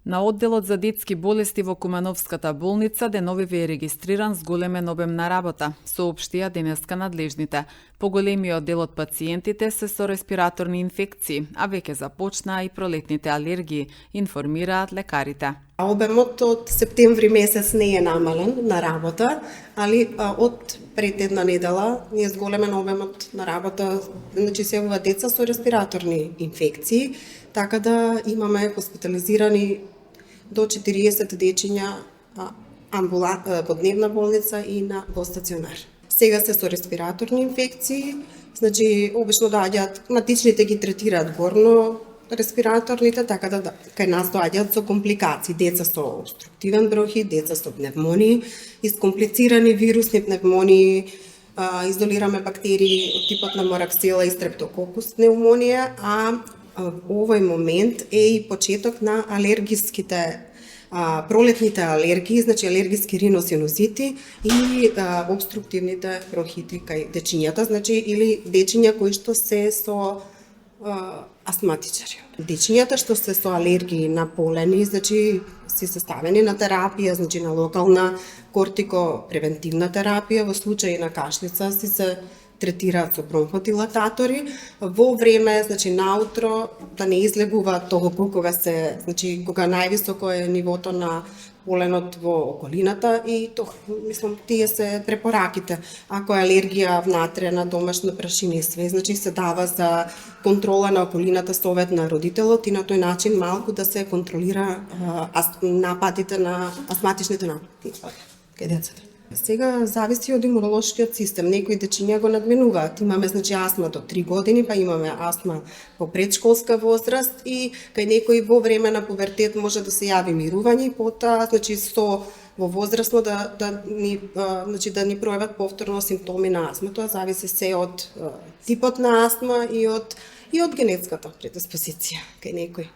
На одделот за детски болести во Кумановската болница деновиве е регистриран зголемен обем на работа, соопштија денеска надлежните. Поголемиот дел од пациентите се со респираторни инфекции, а веќе започнаа и пролетните алергии, информираат лекарите. Обемот од септември месец не е намален на работа, али од пред една недела е зголемен обемот на работа, значи се ова деца со респираторни инфекции, така да имаме хоспитализирани до 40 дечиња во дневна болница и во стационар. Сега се со респираторни инфекции, значи обично доаѓаат, матичните ги третираат горно респираторните, така да кај нас доаѓаат со компликации, деца со обструктивен бронхит, деца со пневмонии, искомплицирани вирусни пневмонии, изолираме бактерии од типот на мораксела и стрептококус пневмонија, а овој момент е и почеток на алергиските пролетните алергии, значи алергиски риносинусити и обструктивните бронхити кај дечињата, значи или дечиња кои што се со астматичари. Дечињата што се со алергии на полени, значи се составени на терапија, значи на локална кортикопревентивна терапија, во случај на кашлица се третираат со бронходилататори, во време, значи наутро, да не излегуваат толку кога се, значи кога највисоко е нивото на поленот во околината и мислам тие се препораките. Ако е алергија внатре на домашна прашина и све, значи се дава за контрола на околината совет на родителот и на тој начин малку да се контролира нападите на астматичните напади кај децата. Сега зависи од имунолошкиот систем. Некои дечиња го надменуваат. Имаме значи астма до 3 години, па имаме астма во предшколска возраст и кај некои во време на пубертет може да се јави мирување, потоа значи во возрасно да ни пројават повторно симптоми на астма. Тоа зависи се од типот на астма и од генетската предиспозиција кај некои.